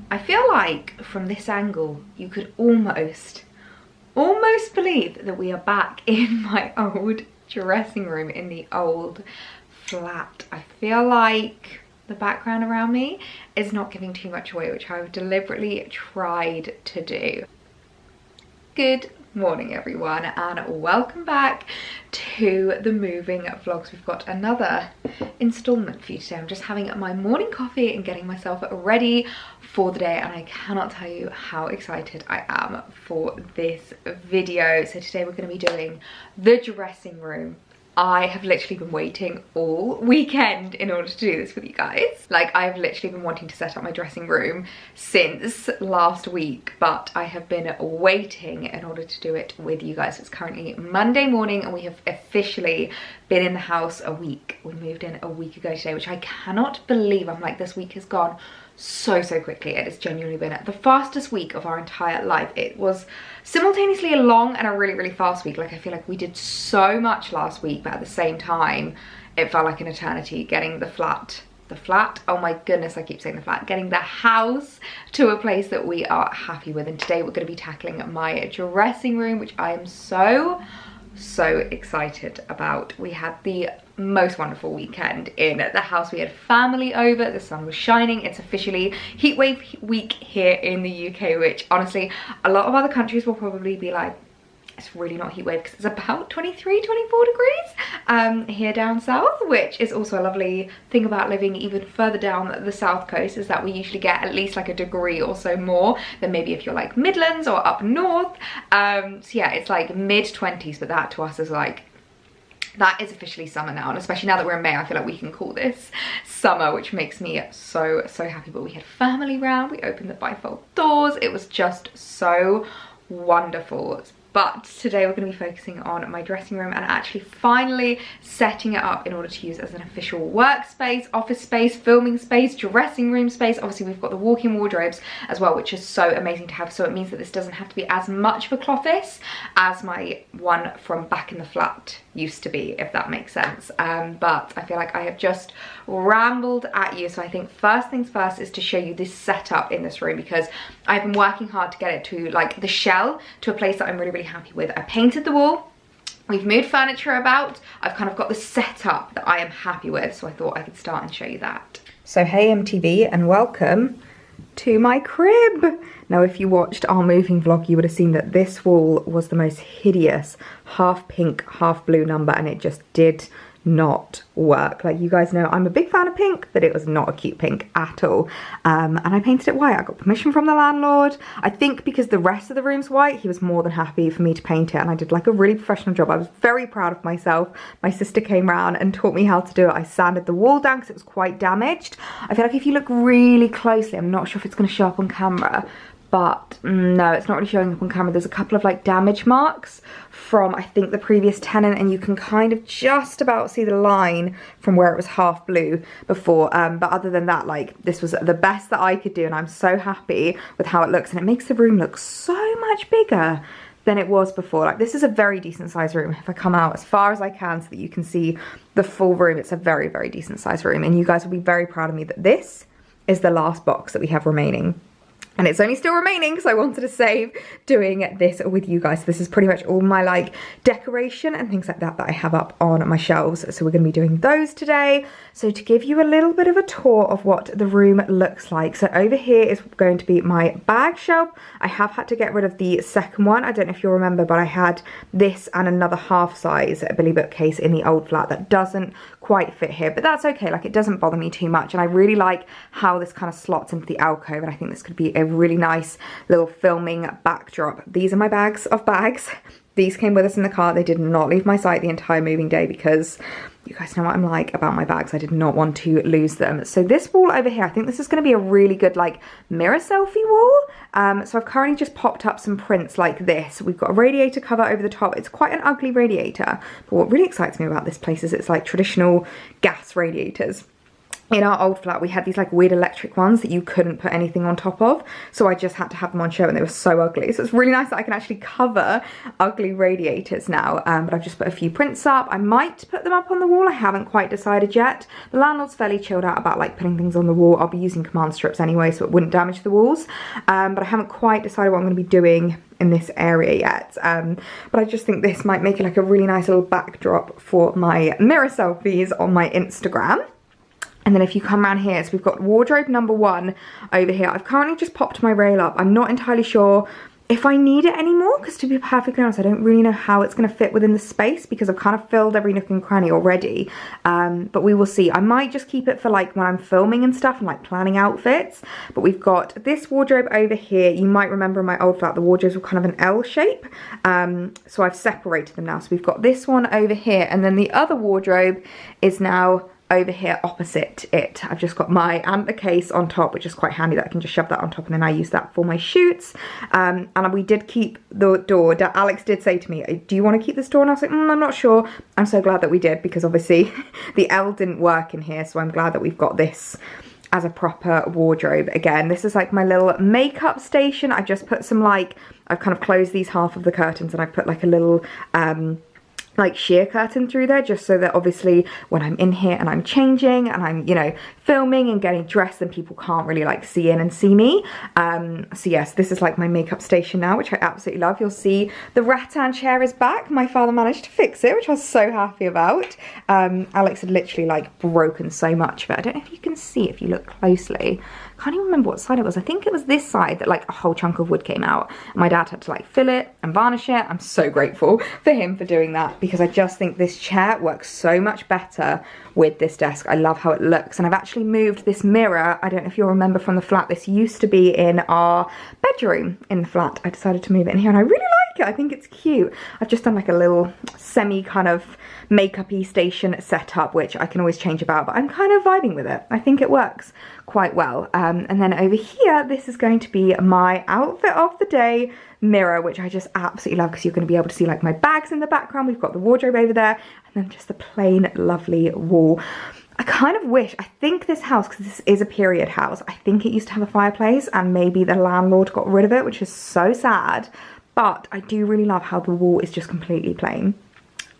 I feel like from this angle, you could almost believe that we are back in my old dressing room in the old flat. I feel like the background around me is not giving too much away, which I've deliberately tried to do. Good morning everyone, and welcome back to the moving vlogs. We've got another installment for you today. I'm just having my morning coffee and getting myself ready for the day, and I cannot tell you how excited I am for this video. So today we're going to be doing the dressing room. I have literally been waiting all weekend in order to do this with you guys. Like, I've literally been wanting to set up my dressing room since last week, but I have been waiting in order to do it with you guys. It's currently Monday morning and we have officially been in the house a week. We moved in a week ago today, which I cannot believe. I'm like, this week has gone so quickly. It has genuinely been the fastest week of our entire life. It was simultaneously a long and a really fast week. Like, I feel like we did so much last week, but at the same time it felt like an eternity getting the flat, oh my goodness, I keep saying the flat, getting the house to a place that we are happy with. And today we're going to be tackling my dressing room, which I am so excited about. We had the most wonderful weekend in the house. We had family over, the sun was shining. It's officially heatwave week here in the UK, which honestly a lot of other countries will probably be like, it's really not heatwave, because it's about 23, 24 degrees here down south, which is also a lovely thing about living even further down the south coast, is that we usually get at least like a degree or so more than maybe if you're like Midlands or up north. So yeah, it's like mid-20s, but that to us is like, that is officially summer now. And especially now that we're in May, I feel like we can call this summer, which makes me so happy. But we had family round, we opened the bifold doors, it was just so wonderful. But today we're going to be focusing on my dressing room and actually finally setting it up in order to use as an official workspace, office space, filming space, dressing room space. Obviously we've got the walk-in wardrobes as well, which is so amazing to have. So it means that this doesn't have to be as much of a cloffice as my one from back in the flat used to be, if that makes sense. But I feel like I have just rambled at you, so I think first things first is to show you this setup in this room, because I've been working hard to get it to like the shell, to a place that I'm really happy with. I painted the wall, we've moved furniture about, I've kind of got the setup that I am happy with, so I thought I could start and show you that. So hey MTV, and welcome to my crib. Now if you watched our moving vlog, you would have seen that this wall was the most hideous half pink half blue number, and it just did not work. Like, you guys know I'm a big fan of pink, but it was not a cute pink at all. And I painted it white. I got permission from the landlord. I think because the rest of the room's white, he was more than happy for me to paint it, and I did like a really professional job. I was very proud of myself. My sister came round and taught me how to do it. I sanded the wall down because it was quite damaged. I feel like if you look really closely, I'm not sure if it's going to show up on camera, but no, it's not really showing up on camera. There's a couple of like damage marks from, I think, the previous tenant, and you can kind of just about see the line from where it was half blue before. But other than that, like, this was the best that I could do, and I'm so happy with how it looks, and it makes the room look so much bigger than it was before. Like, this is a very decent sized room. If I come out as far as I can so that you can see the full room, it's a very decent sized room, and you guys will be very proud of me that this is the last box that we have remaining. And it's only still remaining because I wanted to save doing this with you guys. So this is pretty much all my like decoration and things like that that I have up on my shelves. So we're going to be doing those today. So to give you a little bit of a tour of what the room looks like. So over here is going to be my bag shelf. I have had to get rid of the second one. I don't know if you'll remember, but I had this and another half size Billy bookcase in the old flat that doesn't quite fit here, but that's okay. Like, it doesn't bother me too much, and I really like how this kind of slots into the alcove, and I think this could be a really nice little filming backdrop. These are my bags of bags. These came with us in the car. They did not leave my sight the entire moving day, because you guys know what I'm like about my bags. I did not want to lose them. So this wall over here, I think this is going to be a really good like mirror selfie wall. So I've currently just popped up some prints like this. We've got a radiator cover over the top. It's quite an ugly radiator, but what really excites me about this place is it's like traditional gas radiators. in our old flat we had these like weird electric ones that you couldn't put anything on top of, so I just had to have them on show and they were so ugly. So it's really nice that I can actually cover ugly radiators now. But I've just put a few prints up. I might put them up on the wall, I haven't quite decided yet. The landlord's fairly chilled out about like putting things on the wall. I'll be using command strips anyway so it wouldn't damage the walls, but I haven't quite decided what I'm going to be doing in this area yet. But I just think this might make it like a really nice little backdrop for my mirror selfies on my Instagram. And then if you come around here, so we've got wardrobe number 1 over here. I've currently just popped my rail up. I'm not entirely sure if I need it anymore, because to be perfectly honest, I don't really know how it's going to fit within the space because I've kind of filled every nook and cranny already. But we will see. I might just keep it for like when I'm filming and stuff and like planning outfits. But we've got this wardrobe over here. You might remember in my old flat, the wardrobes were kind of an L shape. So I've separated them now. So we've got this one over here, and then the other wardrobe is now over here opposite it. I've just got my antler case on top, which is quite handy that I can just shove that on top, and then I use that for my shoots. And we did keep the door. Alex did say to me, do you want to keep this door? And I was like, I'm not sure. I'm so glad that we did, because obviously the L didn't work in here, so I'm glad that we've got this as a proper wardrobe. Again, this is like my little makeup station. I've just put some like, I've kind of closed these half of the curtains and I've put like a little like sheer curtain through there, just so that obviously when I'm in here and I'm changing and I'm, you know, filming and getting dressed, then people can't really like see in and see me. So yes, this is like my makeup station now, which I absolutely love. You'll see the rattan chair is back. My father managed to fix it, which I was so happy about. Alex had literally like broken so much of it. I don't know if you can see if you look closely. Can't even remember what side it was. I think it was this side that like a whole chunk of wood came out. My dad had to like fill it and varnish it. I'm so grateful for him for doing that, because I just think this chair works so much better with this desk. I love how it looks. And I've actually moved this mirror. I don't know if you'll remember from the flat, this used to be in our bedroom in the flat. I decided to move it in here and I really like it. I think it's cute. I've just done like a little semi kind of makeup-y station setup, which I can always change about, but I'm kind of vibing with it. I think it works quite well. And then over here, this is going to be my outfit of the day mirror, which I just absolutely love, because you're going to be able to see like my bags in the background. We've got the wardrobe over there, and then just the plain lovely wall. I kind of wish, I think this house, because this is a period house, I think it used to have a fireplace and maybe the landlord got rid of it, which is so sad. But I do really love how the wall is just completely plain.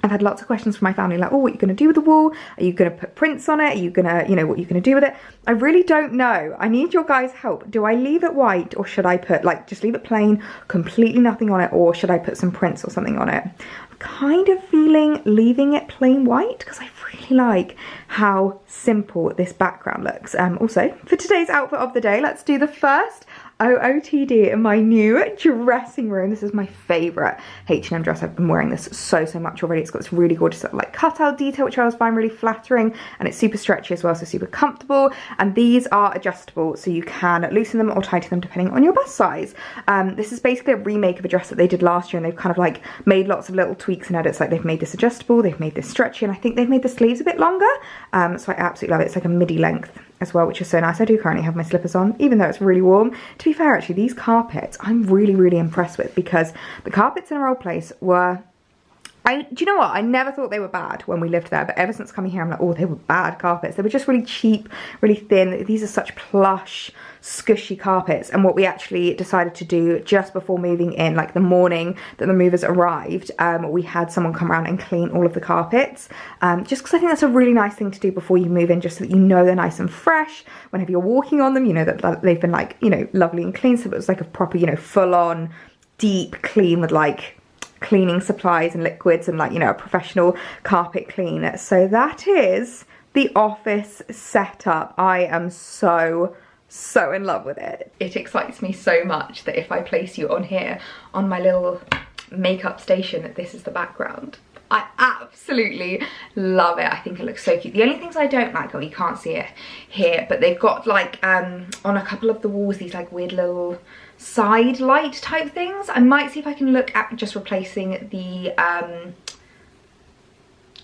I've had lots of questions from my family like, oh, what are you going to do with the wall? Are you going to put prints on it? Are you going to, you know, what are you going to do with it? I really don't know. I need your guys' help. Do I leave it white, or should I put, like, just leave it plain, completely nothing on it, or should I put some prints or something on it? I'm kind of feeling leaving it plain white, because I really like how simple this background looks. Also, for today's outfit of the day, let's do the first OOTD in my new dressing room. This is my favourite H&M dress. I've been wearing this so much already. It's got this really gorgeous like cutout detail, which I always find really flattering, and it's super stretchy as well, so super comfortable. And these are adjustable, so you can loosen them or tighten them depending on your bust size. This is basically a remake of a dress that they did last year, and they've kind of like made lots of little tweaks and edits. Like they've made this adjustable, they've made this stretchy, and I think they've made the sleeves a bit longer. So I absolutely love it. It's like a midi length as well, which is so nice. I do currently have my slippers on, even though it's really warm. To be fair, actually, these carpets I'm really impressed with, because the carpets in our old place were, do you know what? I never thought they were bad when we lived there, but ever since coming here, I'm like, oh, they were bad carpets. They were just really cheap, really thin. These are such plush, squishy carpets. And what we actually decided to do just before moving in, like the morning that the movers arrived, we had someone come around and clean all of the carpets, just because I think that's a really nice thing to do before you move in, just so that you know they're nice and fresh. Whenever you're walking on them, you know that they've been like, you know, lovely and clean. So it was like a proper, you know, full-on deep clean with like cleaning supplies and liquids and like, you know, a professional carpet cleaner. So that is the office setup. I am so in love with it. It excites me so much that if I place you on here on my little makeup station, that this is the background. I absolutely love it. I think it looks so cute. The only things I don't like, oh, you can't see it here, but they've got like on a couple of the walls these like weird little side light type things. I might see if I can look at just replacing the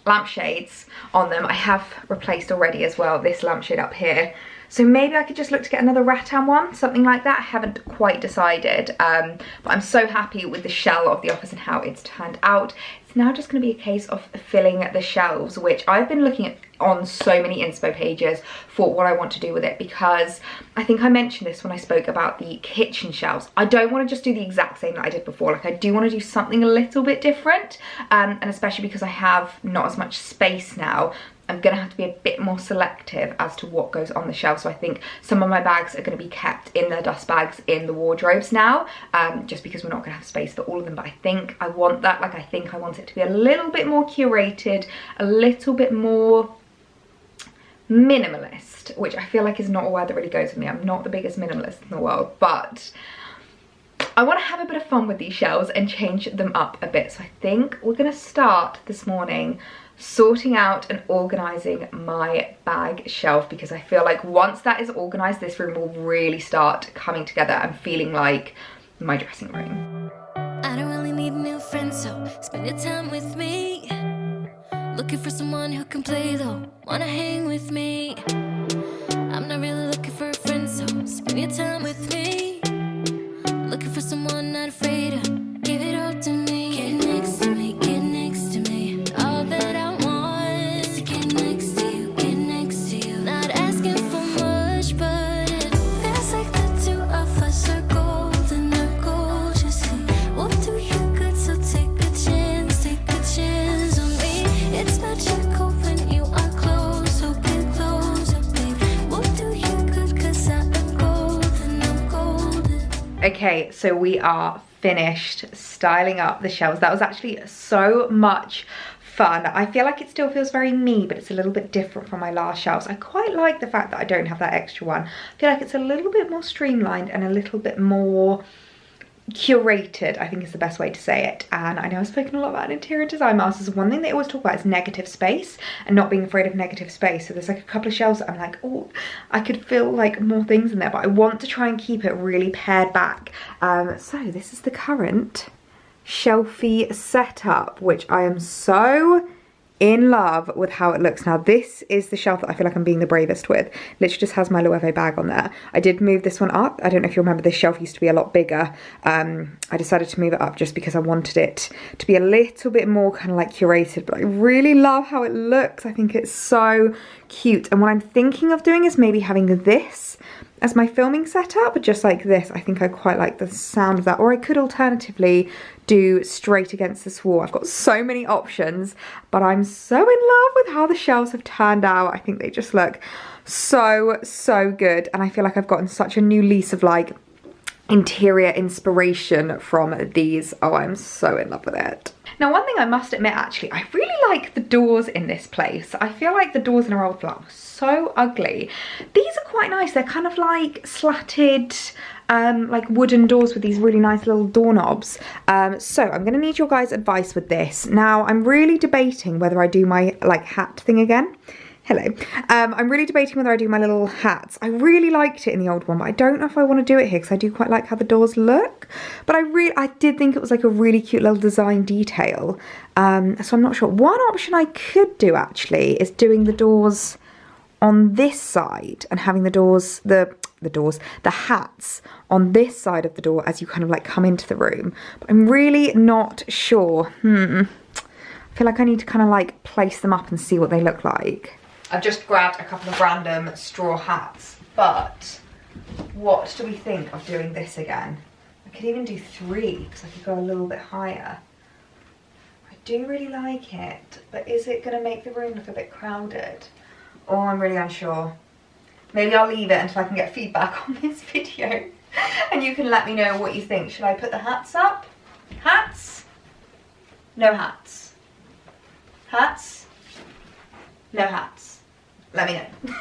lampshades on them. I have replaced already as well this lampshade up here, so maybe I could just look to get another rattan one, something like that. I haven't quite decided, but I'm so happy with the shell of the office and how it's turned out. It's now just going to be a case of filling the shelves, which I've been looking at on so many inspo pages for what I want to do with it, because I think I mentioned this when I spoke about the kitchen shelves. I don't want to just do the exact same that I did before. Like, I do want to do something a little bit different, and especially because I have not as much space now, I'm gonna have to be a bit more selective as to what goes on the shelf. So I think some of my bags are gonna be kept in their dust bags in the wardrobes now, just because we're not gonna have space for all of them. But I think I want that, like, I think I want it to be a little bit more curated, a little bit more minimalist, which I feel like is not a word that really goes with me. I'm not the biggest minimalist in the world, but I want to have a bit of fun with these shelves and change them up a bit. So I think we're going to start this morning sorting out and organising my bag shelf, because I feel like once that is organised, this room will really start coming together and feeling like my dressing room. I don't really need a new friend, so spend your time with me. Looking for someone who can play though, wanna hang with me. I'm not really looking for a friend, so spend your time with me. Looking for someone not afraid to give it all to me. Get next to me, get next to me. All that I want is to get next to you, get next to you. Not asking for much, but it feels like the two of us are golden, are gold, you see. We'll do you good, so take a chance on me. It's magical when you are close, so get close, oh babe. We'll do you good, cause I'm golden, I'm golden. Okay, so we are finished styling up the shelves. That was actually so much fun. I feel like it still feels very me, but it's a little bit different from my last shelves. I quite like the fact that I don't have that extra one. I feel like it's a little bit more streamlined and a little bit more curated, I think is the best way to say it. And I know I've spoken a lot about interior design masters. One thing they always talk about is negative space and not being afraid of negative space. So there's like a couple of shelves that I'm like, oh, I could feel like more things in there, but I want to try and keep it really pared back. So this is the current shelfie setup, which I am so in love with how it looks. Now this is the shelf that I feel like I'm being the bravest with. Literally just has my Loewe bag on there. I did move this one up. I don't know if you remember, this shelf used to be a lot bigger. I decided to move it up just because I wanted it to be a little bit more kind of like curated, but I really love how it looks. I think it's so cute. And what I'm thinking of doing is maybe having this as my filming setup, just like this. I think I quite like the sound of that. Or I could alternatively do straight against this wall. I've got so many options, but I'm so in love with how the shelves have turned out. I think they just look so, so good. And I feel like I've gotten such a new lease of like interior inspiration from these. Oh, I'm so in love with it. Now, one thing I must admit, actually, I really like the doors in this place. I feel like the doors in our old flat were so ugly. These are quite nice. They're kind of like slatted, like wooden doors with these really nice little doorknobs. So I'm gonna need your guys' advice with this. Now, I'm really debating whether I do my like hat thing again. Hello. I'm really debating whether I do my little hats. I really liked it in the old one, but I don't know if I want to do it here because I do quite like how the doors look. But I did think it was like a really cute little design detail. So I'm not sure. One option I could do actually is doing the doors on this side and having the hats on this side of the door as you kind of like come into the room. But I'm really not sure. I feel like I need to kind of like place them up and see what they look like. I've just grabbed a couple of random straw hats, but what do we think of doing this again? I could even do 3 because I could go a little bit higher. I do really like it, but is it going to make the room look a bit crowded? Oh, I'm really unsure. Maybe I'll leave it until I can get feedback on this video and you can let me know what you think. Should I put the hats up? Hats? No hats. Hats? No hats. Let me know.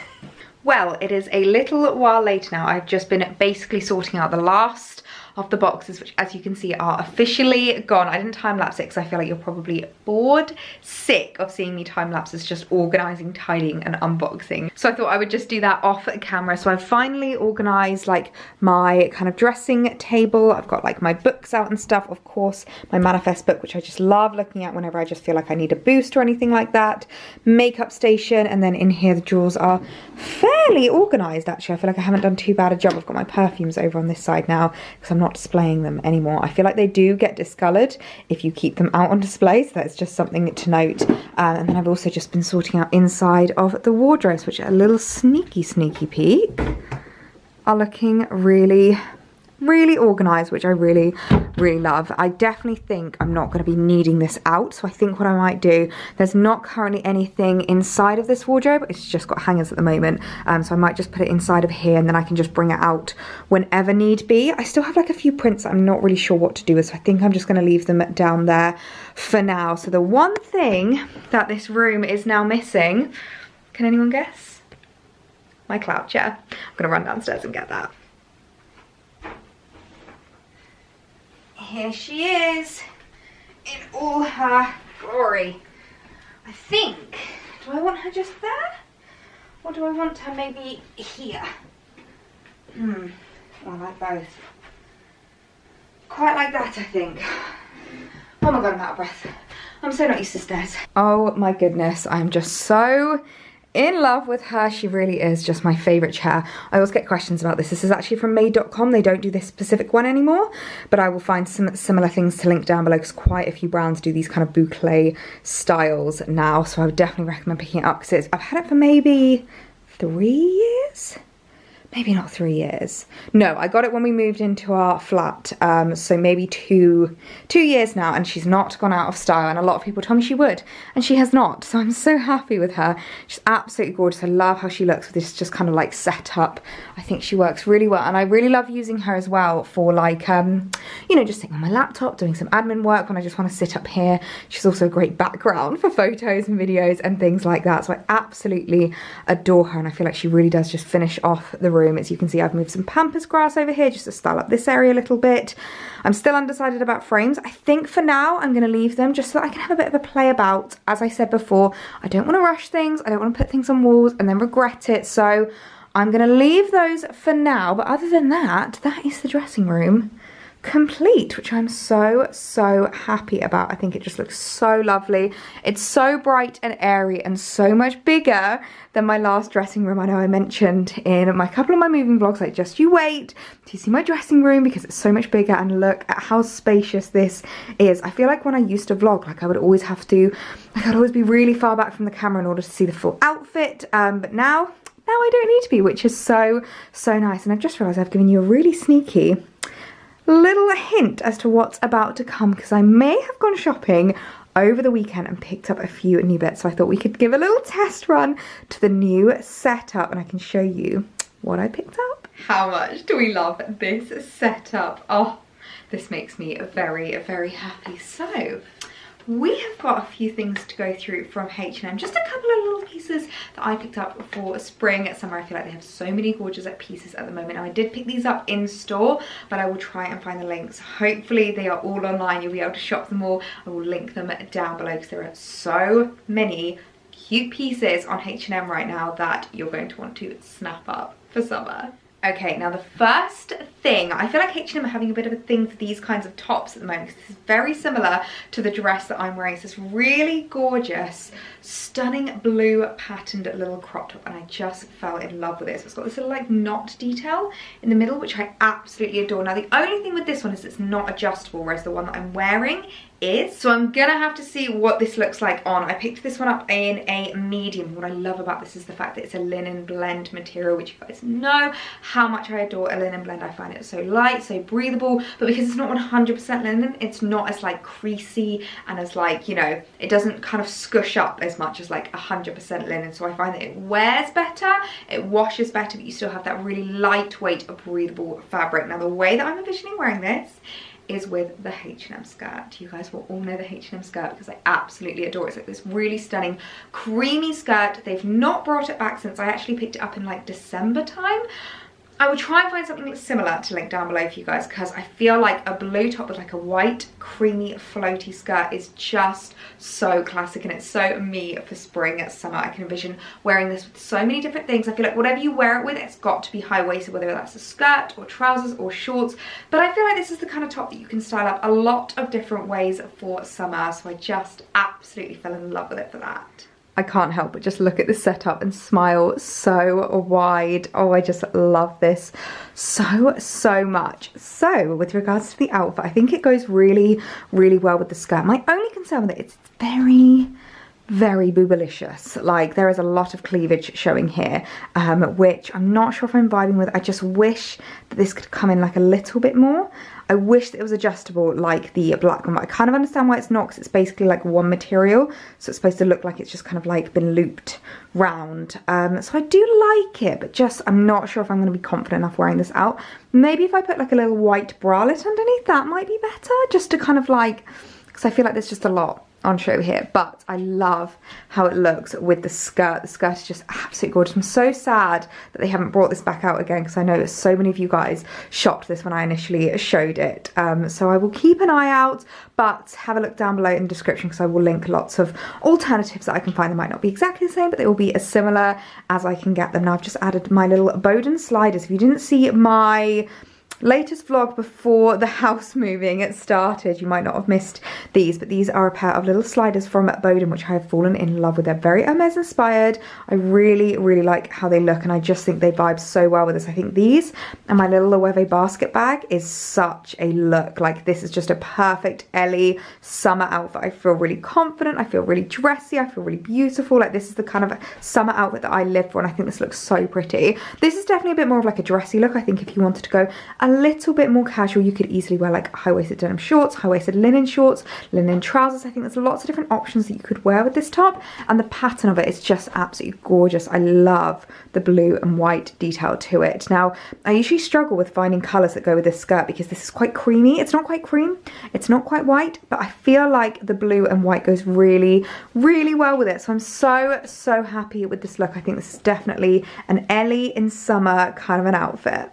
Well, it is a little while later now. I've just been basically sorting out the last of the boxes, which as you can see are officially gone. I didn't time lapse it because I feel like you're probably bored sick of seeing me time lapses just organizing, tidying and unboxing. So I thought I would just do that off camera. So I've finally organized like my kind of dressing table. I've got like my books out and stuff. Of course, my manifest book, which I just love looking at whenever I just feel like I need a boost or anything like that. Makeup station, and then in here the drawers are fairly fairly organised actually. I feel like I haven't done too bad a job. I've got my perfumes over on this side now because I'm not displaying them anymore. I feel like they do get discoloured if you keep them out on display, so that's just something to note. And then I've also just been sorting out inside of the wardrobes, which are a little sneaky peek, are looking really organised, which I really love. I definitely think I'm not going to be needing this out, so I think what I might do, there's not currently anything inside of this wardrobe, it's just got hangers at the moment, so I might just put it inside of here and then I can just bring it out whenever need be. I still have like a few prints I'm not really sure what to do with, so I think I'm just going to leave them down there for now. So the one thing that this room is now missing, can anyone guess? My cloud chair. I'm going to run downstairs and get that. Here she is in all her glory. I think, do I want her just there? Or do I want her maybe here? I like both. Quite like that, I think. Oh my god, I'm out of breath. I'm so not used to stairs. Oh my goodness, I'm just so in love with her. She really is just my favourite chair. I always get questions about this. This is actually from made.com. They don't do this specific one anymore, but I will find some similar things to link down below because quite a few brands do these kind of boucle styles now, so I would definitely recommend picking it up because I've had it for maybe 3 years. Maybe not 3 years. No, I got it when we moved into our flat, so maybe two years now, and she's not gone out of style, and a lot of people told me she would, and she has not, so I'm so happy with her. She's absolutely gorgeous. I love how she looks with this just kind of like setup. I think she works really well, and I really love using her as well for like, you know, just sitting on my laptop, doing some admin work when I just want to sit up here. She's also a great background for photos and videos and things like that, so I absolutely adore her, and I feel like she really does just finish off the room. As you can see, I've moved some pampas grass over here just to style up this area a little bit. I'm still undecided about frames. I think for now I'm going to leave them just so that I can have a bit of a play about. As I said before, I don't want to rush things. I don't want to put things on walls and then regret it. So I'm going to leave those for now. But other than that, that is the dressing room complete, which I'm so happy about. I think it just looks so lovely. It's so bright and airy and so much bigger than my last dressing room. I know I mentioned in a couple of my moving vlogs, like, just you wait to see my dressing room because it's so much bigger, and look at how spacious this is. I feel like when I used to vlog, like I would always have to, like I'd always be really far back from the camera in order to see the full outfit, but now I don't need to be, which is so nice. And I've just realised I've given you a really sneaky little hint as to what's about to come, because I may have gone shopping over the weekend and picked up a few new bits, so I thought we could give a little test run to the new setup and I can show you what I picked up. How much do we love this setup? Oh, this makes me very happy. So we have got a few things to go through from H&M, just a couple of little pieces that I picked up for spring, summer. I feel like they have so many gorgeous pieces at the moment. Now I did pick these up in store, but I will try and find the links. Hopefully they are all online. You'll be able to shop them all. I will link them down below because there are so many cute pieces on H&M right now that you're going to want to snap up for summer. Okay, now the first thing, I feel like H&M are having a bit of a thing for these kinds of tops at the moment because this is very similar to the dress that I'm wearing. It's this really gorgeous, stunning blue patterned little crop top, and I just fell in love with it. So it's got this little like knot detail in the middle, which I absolutely adore. Now the only thing with this one is it's not adjustable, whereas the one that I'm wearing is. So I'm gonna have to see what this looks like on. I picked this one up in a medium. What I love about this is the fact that it's a linen blend material, which you guys know how much I adore a linen blend. I find it so light, so breathable, but because it's not 100% linen, it's not as like creasy and as like, you know, it doesn't kind of scush up as much as like 100% linen. So I find that it wears better, it washes better, but you still have that really lightweight, breathable fabric. Now the way that I'm envisioning wearing this is with the H&M skirt. You guys will all know the H&M skirt because I absolutely adore it. It's like this really stunning creamy skirt. They've not brought it back since I actually picked it up in like December time. I will try and find something that's similar to link down below for you guys, because I feel like a blue top with like a white creamy floaty skirt is just so classic, and it's so me for spring, summer. I can envision wearing this with so many different things. I feel like whatever you wear it with, it's got to be high-waisted, whether that's a skirt or trousers or shorts. But I feel like this is the kind of top that you can style up a lot of different ways for summer, so I just absolutely fell in love with it for that. I can't help but just look at this setup and smile so wide. Oh, I just love this so much. So with regards to the outfit, I think it goes really well with the skirt. My only concern with it is it's very boobalicious. Like, there is a lot of cleavage showing here, which I'm not sure if I'm vibing with. I just wish that this could come in like a little bit more. I wish that it was adjustable like the black one, but I kind of understand why it's not, because it's basically like one material, so it's supposed to look like it's just kind of like been looped round. So I do like it, but just I'm not sure if I'm going to be confident enough wearing this out. Maybe if I put like a little white bralette underneath, that might be better, just to kind of like, because I feel like there's just a lot on show here. But I love how it looks with the skirt. The skirt is just absolutely gorgeous. I'm so sad that they haven't brought this back out again, because I know that so many of you guys shopped this when I initially showed it. So I will keep an eye out, but have a look down below in the description, because I will link lots of alternatives that I can find. They might not be exactly the same, but they will be as similar as I can get them. Now I've just added my little Bowden sliders. If you didn't see my latest vlog before the house moving started, you might not have missed these, but these are a pair of little sliders from Bowden, which I have fallen in love with. They're very Hermes inspired. I really like how they look, and I just think they vibe so well with this. I think these and my little Loewe basket bag is such a look. Like, this is just a perfect Ellie summer outfit. I feel really confident, I feel really dressy, I feel really beautiful. Like, this is the kind of summer outfit that I live for, and I think this looks so pretty. This is definitely a bit more of like a dressy look. I think if you wanted to go a little bit more casual, you could easily wear like high-waisted denim shorts, high-waisted linen shorts, linen trousers. I think there's lots of different options that you could wear with this top, and the pattern of it is just absolutely gorgeous. I love the blue and white detail to it. Now, I usually struggle with finding colours that go with this skirt, because this is quite creamy. It's not quite cream, it's not quite white, but I feel like the blue and white goes really well with it. So I'm so happy with this look. I think this is definitely an Ellie in summer kind of an outfit.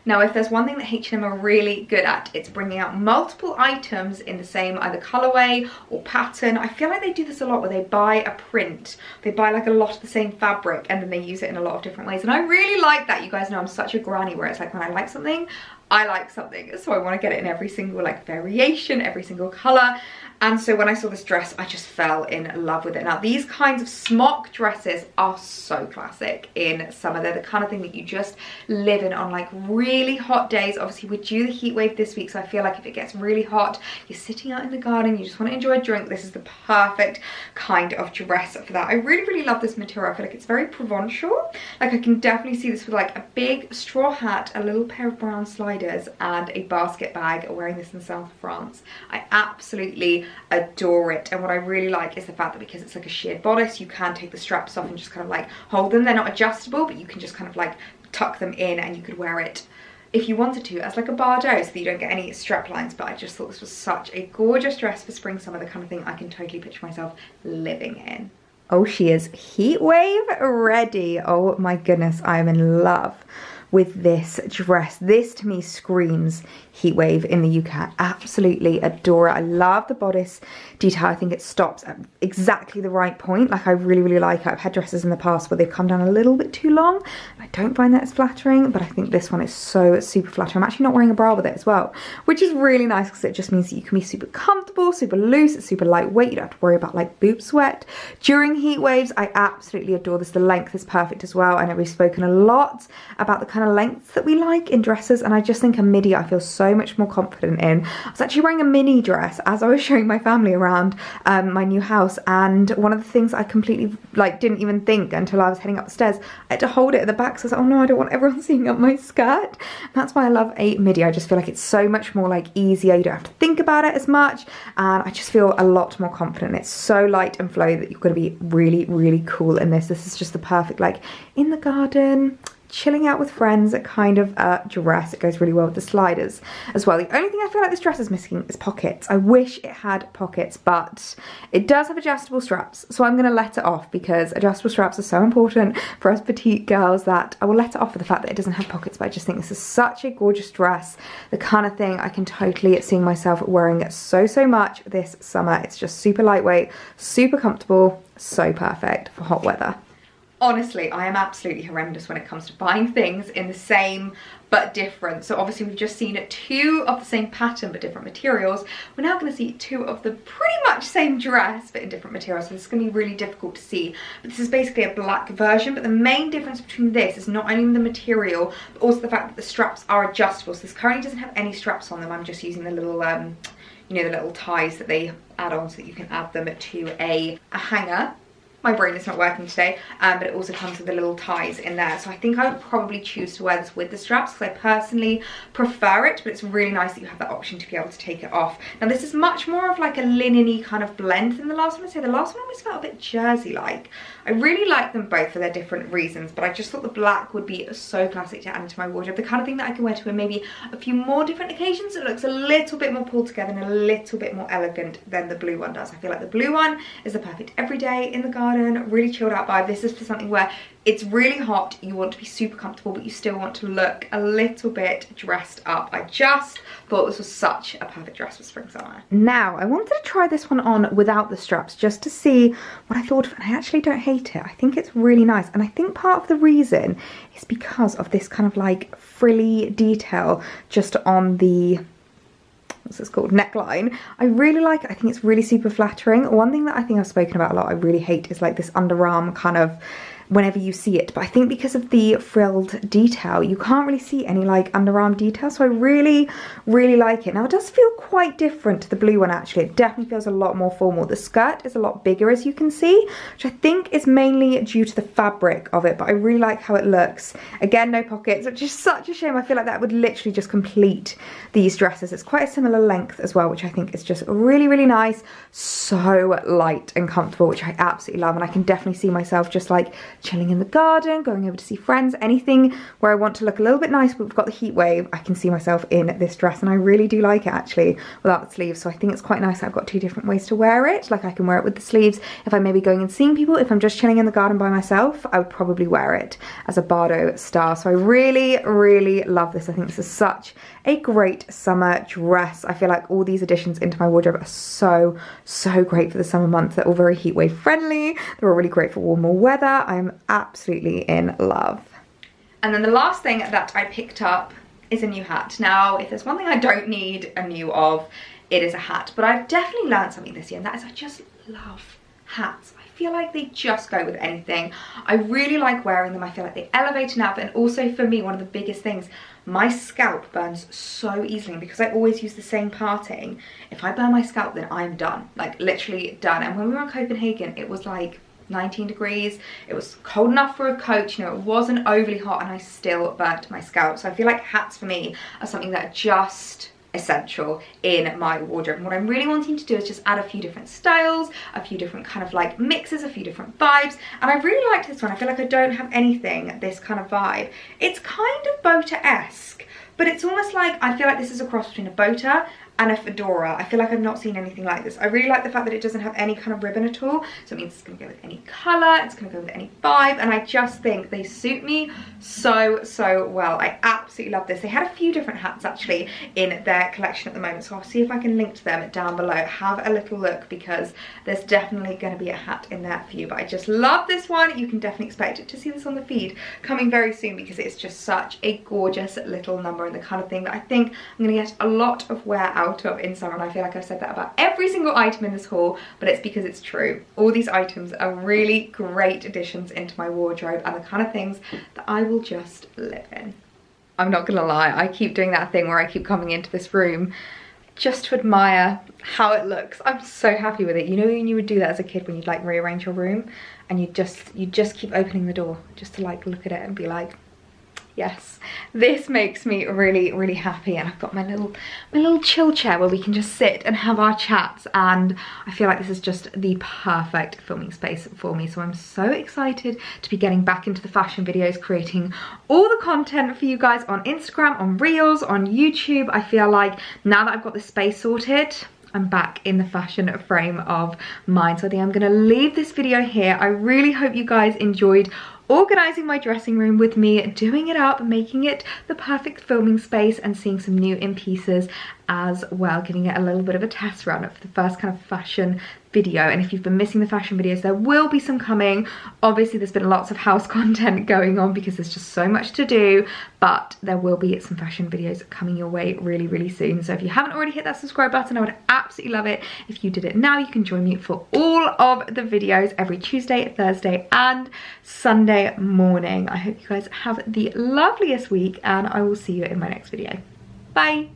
Now, if there's one thing that H&M are really good at, it's bringing out multiple items in the same either colorway or pattern. I feel like they do this a lot, where they buy a print, they buy like a lot of the same fabric, and then they use it in a lot of different ways. And I really like that. You guys know I'm such a granny, where it's like when I like something, I like something. So I want to get it in every single like variation, every single color. And so when I saw this dress, I just fell in love with it. Now, these kinds of smock dresses are so classic in summer. They're the kind of thing that you just live in on like really hot days. Obviously, we're due the heat wave this week, so I feel like if it gets really hot, you're sitting out in the garden, you just want to enjoy a drink, this is the perfect kind of dress for that. I really love this material. I feel like it's very Provençal. Like, I can definitely see this with like a big straw hat, a little pair of brown sliders, and a basket bag, wearing this in the south of France. I absolutely adore it. And what I really like is the fact that because it's like a sheer bodice, you can take the straps off and just kind of like hold them. They're not adjustable, but you can just kind of like tuck them in, and you could wear it if you wanted to as like a bardeau, so that you don't get any strap lines. But I just thought this was such a gorgeous dress for spring summer, the kind of thing I can totally picture myself living in. Oh, she is heat wave ready. Oh my goodness, I am in love with this dress. This to me screams heatwave in the UK. I absolutely adore it. I love the bodice detail. I think it stops at exactly the right point. Like, I really like it. I've had dresses in the past where they've come down a little bit too long. I don't find that as flattering, but I think this one is so super flattering. I'm actually not wearing a bra with it as well, which is really nice, because it just means that you can be super comfortable, super loose, it's super lightweight. You don't have to worry about like boob sweat during heat waves. I absolutely adore this. The length is perfect as well. I know we've spoken a lot about the kind of lengths that we like in dresses, and I just think a midi I feel so much more confident in. I was actually wearing a mini dress as I was showing my family around my new house, and one of the things I completely like didn't even think until I was heading up the stairs, I had to hold it at the back, so I was like, oh no, I don't want everyone seeing up my skirt. And that's why I love a midi. I just feel like it's so much more like easier. You don't have to think about it as much, and I just feel a lot more confident. It's so light and flowy that you're going to be really cool in this. This is just the perfect like in the garden, chilling out with friends kind of dress. It goes really well with the sliders as well. The only thing I feel like this dress is missing is pockets. I wish it had pockets, but it does have adjustable straps, so I'm going to let it off, because adjustable straps are so important for us petite girls that I will let it off for the fact that it doesn't have pockets. But I just think this is such a gorgeous dress, the kind of thing I can totally see myself wearing so much this summer. It's just super lightweight, super comfortable, so perfect for hot weather. Honestly, I am absolutely horrendous when it comes to buying things in the same but different. So obviously we've just seen 2 of the same pattern but different materials. We're now going to see 2 of the pretty much same dress but in different materials. So this is going to be really difficult to see. But this is basically a black version. But the main difference between this is not only the material but also the fact that the straps are adjustable. So this currently doesn't have any straps on them. I'm just using the little you know, the little ties that they add on so that you can add them to a hanger. My brain is not working today, but it also comes with the little ties in there. So I think I would probably choose to wear this with the straps because I personally prefer it, but it's really nice that you have that option to be able to take it off. Now this is much more of like a linen-y kind of blend than the last one. I'd say the last one almost felt a bit jersey-like. I really like them both for their different reasons, but I just thought the black would be so classic to add into my wardrobe. The kind of thing that I can wear to maybe a few more different occasions. It looks a little bit more pulled together and a little bit more elegant than the blue one does. I feel like the blue one is the perfect everyday in the garden, really chilled out vibe. This is for something where it's really hot, you want to be super comfortable, but you still want to look a little bit dressed up. I just thought this was such a perfect dress for spring summer. Now, I wanted to try this one on without the straps just to see what I thought of it. I actually don't hate it. I think it's really nice. And I think part of the reason is because of this kind of like frilly detail just on the, what's this called, neckline. I really like it. I think it's really super flattering. One thing that I think I've spoken about a lot I really hate is like this underarm kind of whenever you see it, but I think because of the frilled detail you can't really see any like underarm detail, so I really like it. Now it does feel quite different to the blue one actually. It definitely feels a lot more formal. The skirt is a lot bigger as you can see, which I think is mainly due to the fabric of it, but I really like how it looks. Again, no pockets, which is such a shame. I feel like that would literally just complete these dresses. It's quite a similar length as well, which I think is just really nice. So light and comfortable, which I absolutely love, and I can definitely see myself just like chilling in the garden, going over to see friends, anything where I want to look a little bit nice, but we've got the heat wave. I can see myself in this dress, and I really do like it actually without the sleeves. So I think it's quite nice. I've got 2 different ways to wear it. Like I can wear it with the sleeves if I'm maybe going and seeing people. If I'm just chilling in the garden by myself, I would probably wear it as a Bardo star. So I really love this. I think this is such a great summer dress. I feel like all these additions into my wardrobe are so great for the summer months. They're all very heat wave friendly. They're all really great for warmer weather. I'm absolutely in love. And then the last thing that I picked up is a new hat. Now, if there's one thing I don't need a new of, it is a hat. But I've definitely learned something this year, and that is I just love hats. I feel like they just go with anything. I really like wearing them. I feel like they elevate an outfit, and also for me, one of the biggest things, my scalp burns so easily, and because I always use the same parting, if I burn my scalp, then I'm done, like literally done. And when we were in Copenhagen, it was like 19 degrees. It was cold enough for a coat, you know, it wasn't overly hot, and I still burnt my scalp. So I feel like hats for me are something that are just essential in my wardrobe. And what I'm really wanting to do is just add a few different styles, a few different kind of like mixes, a few different vibes. And I really like this one. I feel like I don't have anything this kind of vibe. It's kind of boater-esque, but it's almost like, I feel like this is a cross between a boater and a fedora. I feel like I've not seen anything like this. I really like the fact that it doesn't have any kind of ribbon at all. So it means it's gonna go with any color, it's gonna go with any vibe, and I just think they suit me so well. I absolutely love this. They had a few different hats actually in their collection at the moment, so I'll see if I can link to them down below. Have a little look, because there's definitely gonna be a hat in there for you. But I just love this one. You can definitely expect to see this on the feed coming very soon, because it's just such a gorgeous little number, and the kind of thing that I think I'm gonna get a lot of wear out of in summer. And I feel like I've said that about every single item in this haul, but it's because it's true. All these items are really great additions into my wardrobe, and the kind of things that I will just live in. I'm not gonna lie, I keep doing that thing where I keep coming into this room just to admire how it looks. I'm so happy with it. You know when you would do that as a kid, when you'd like rearrange your room and you just keep opening the door just to like look at it and be like, yes, this makes me really happy. And I've got my little chill chair where we can just sit and have our chats, and I feel like this is just the perfect filming space for me. So I'm so excited to be getting back into the fashion videos, creating all the content for you guys on Instagram, on Reels, on YouTube. I feel like now that I've got this space sorted, I'm back in the fashion frame of mind. So I think I'm gonna leave this video here. I really hope you guys enjoyed organising my dressing room with me, doing it up, making it the perfect filming space, and seeing some new in pieces as well, giving it a little bit of a test run for the first kind of fashion video. And if you've been missing the fashion videos, there will be some coming. Obviously there's been lots of house content going on because there's just so much to do, but there will be some fashion videos coming your way really, really soon. So if you haven't already hit that subscribe button, I would absolutely love it if you did it now. You can join me for all of the videos every Tuesday, Thursday and Sunday morning. I hope you guys have the loveliest week, and I will see you in my next video. Bye.